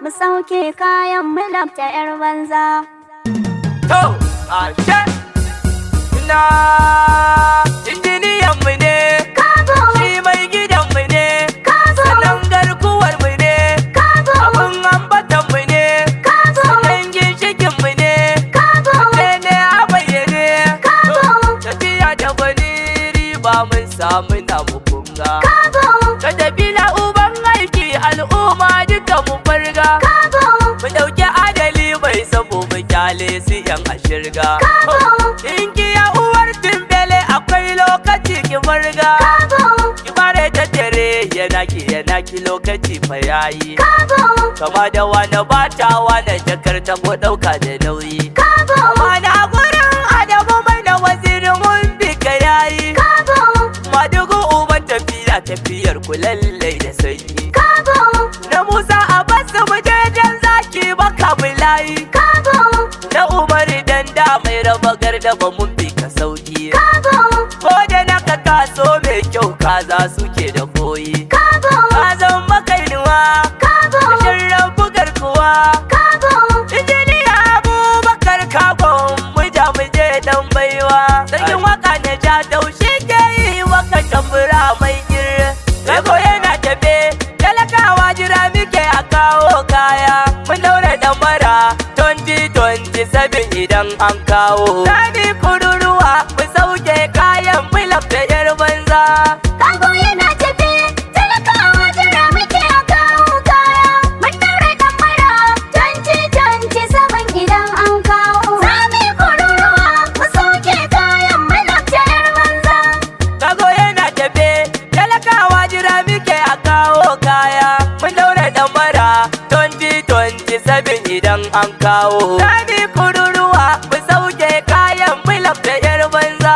mu sauke kayan mu lafta 'yar banza. To, ashe, ina injiniyan mu ne, Kago, shi mai gidan mu ne, kago, sannan garkuwar mu ne, kago, abin ambatan mu ne, kago, sannan ginshikin mu ne, kago, ne a bayyane. kago, Tafiya da gwani riba mun samu na mukunga. kago, Ka tafiya uban aiki al'umma duka mu farga. kago, Mu ɗauki adali bai sabo mu kyale su yan ashirga. kago, In kiya uwar timbele akwai lokaci ki farga. kago, Ki bare ta dare yana ki lokaci fa yayi. kago, Kama da wani bata wani jakar ta ko ɗauka da nauyi. kago, Mana gurin Adamu mai da waziri mun bi ka yayi. kago, Madugu uban tafiyar ku lallai da sanyi. kago, Na Musa a basu mujejen zaki baka bulayi. kago, Na Umar dan da mai raba gardama mun bi ka sauki. kago, Ko da na ka kaso mai kyau kaza suke da koyi. kago, Kazan makainuwa, kago, shirran bugar kuwa. kago, Injiniya Abubakar Kagon muje dan baiwa. Sarkin waka na ja taushe ke yi waka tambura mai gir. Rago yana tafe, talakawa jira muke a kawo kaya. Mun daura damara 2027 idan an kawo. Sani kururuwa mu sauke kayan mu lafta 'yar banza. kago yana tafe, talakawa jira muke a kawo kaya. Mun daure ɗanmara 2027 idan an kawo. Sami kururuwa mu sauke kayan mu lafta 'yar banza. Kago yana tafe, talakawa jira muke a kawo kaya. Mun daura damara 2027 idan an kawo. Sani kururuwa mu sauke kayan mu lafta 'yar banza.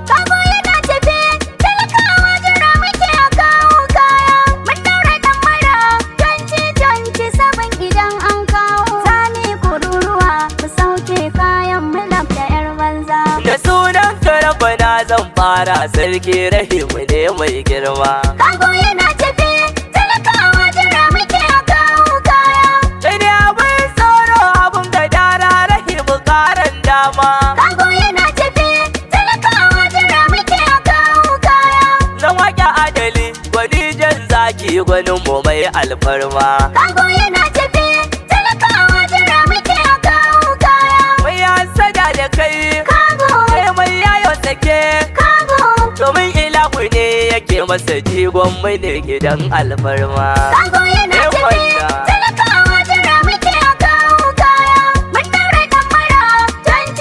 Kago yana tafe, talakawa jira muke a kawo kaya. Mun daure ɗanmara 2027 idan an kawo. Sami kururuwa mu sauke kayan mu lafta 'yar banza. Da sunan karabana zan fara sarki rahimu ne mai girma. Kago yana tafe, talakawa jira muke a kawo kaya. Sai dai abin tsoro abin gadara rahimu karan dama. Kago yana tafe, talakawa jira muke a kawo kaya. Zan wake adali gwani jan zaki gwanin mu mai alfarma. Kago yana tafe, talakawa jira muke a kawo kaya. Mai hasada da kai Kago, sai mai yayo sake. kago, Domin ilahu ne yake masa jigon mai ne gidan alfarma. kago yana Eh, tafe, wanda. talakawa jira muke a kawo kaya. Mun daure ɗanmara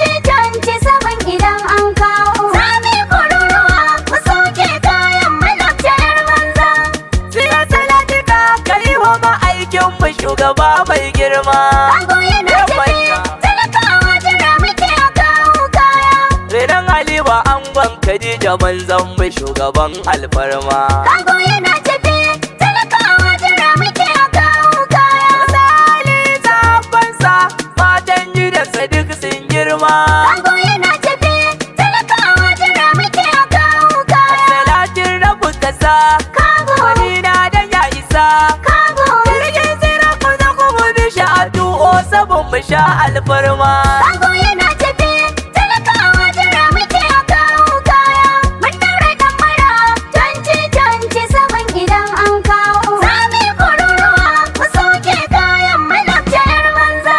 2027 idan an kawo. Sami kururuwa mu sauke kayan mu lafta 'yar banza. Siya salatika kai wa ma'aikin mu shugaba mai girma. Kago yana Eh, tafe, wanda. talakawa jira muke a kawo kaya. Renan Halima angon Khadija manzon mu shugaban alfarma. Kago yana tafe, talakawa jira muke a kawo kaya. Misali zabansa matan gidansa duk sun girma. Kago yana tafe, talakawa jira muke a kawo kaya. Salatin rabu kasa Kago, wani na dan ya isa. kago, Jirgin tsira ku za ku mu bi sha addu'o sabon mu sha alfarma. kago yana tafe, talakawa jira muke a kawo kaya. Mun daure ɗanmara 2027 idan an kawo. Sami kururuwa mu sauke kayan mu lafta 'yar banza.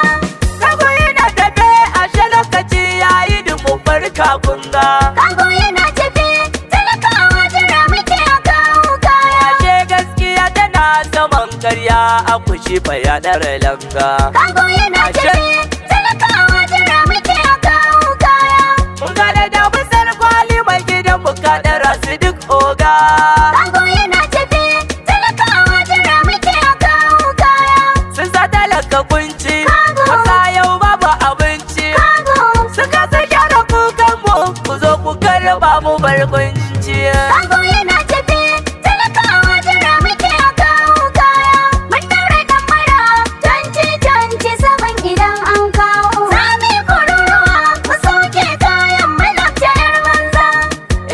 Kago yana tafe ashe lokaci yayi da mu farka kunga. Kago yana tafe, talakawa jira muke a kawo kaya. Ashe gaskiya tana saman karya a kushi fa ya ɗara langa. Kago yana Ashe. tafe, talakawa jira muke a kawo kaya. Mun gane da musar kwali mai gidan mu ka ɗara su duk oga. Kago yana tafe, talakawa jira muke a kawo kaya. Sun sa talaka kunci, Kago. kasa yau babu abinci. Kago, Suka sake da kukan mu ku zo ku karba mu barkunci. kago yana tafe, talakawa jira muke a kawo kaya. Mun daure ɗanmara 2027 idan an kawo. Sami kururuwa mu sauke kayan mu lafta 'yar banza.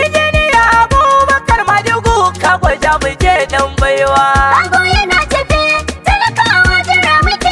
Injiniya Abubakar Madugu ka gwaja mu je dan baiwa. Kago yana tafe, talakawa jira muke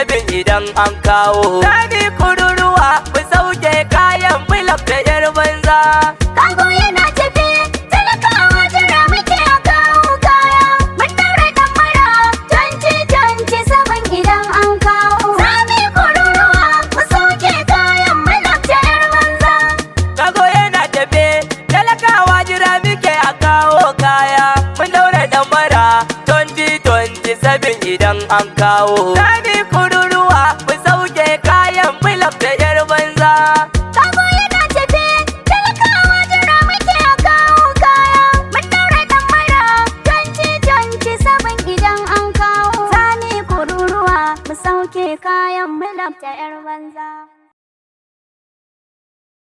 27 idan an kawo. Zami kururuwa mu sauke kayan bulok da yar banza. Kago yana tafe, talakawa jira muke a kawo kaya. Mun daura damara 2027 idan an kawo. Zami kururuwa mu sauke kayan bulok da yar banza. Kago yana tafe, talakawa jira muke a kawo kaya. Mun daura damara 2027 idan an kawo. Zami kururuwa mu sauke kayan bulok da yar banza. Kago yana tafe, talakawa jira muke a kawo kaya. Mun daura damara 2027 idan an kawo. Zami kururuwa mu sauke kayan bulok da yar banza.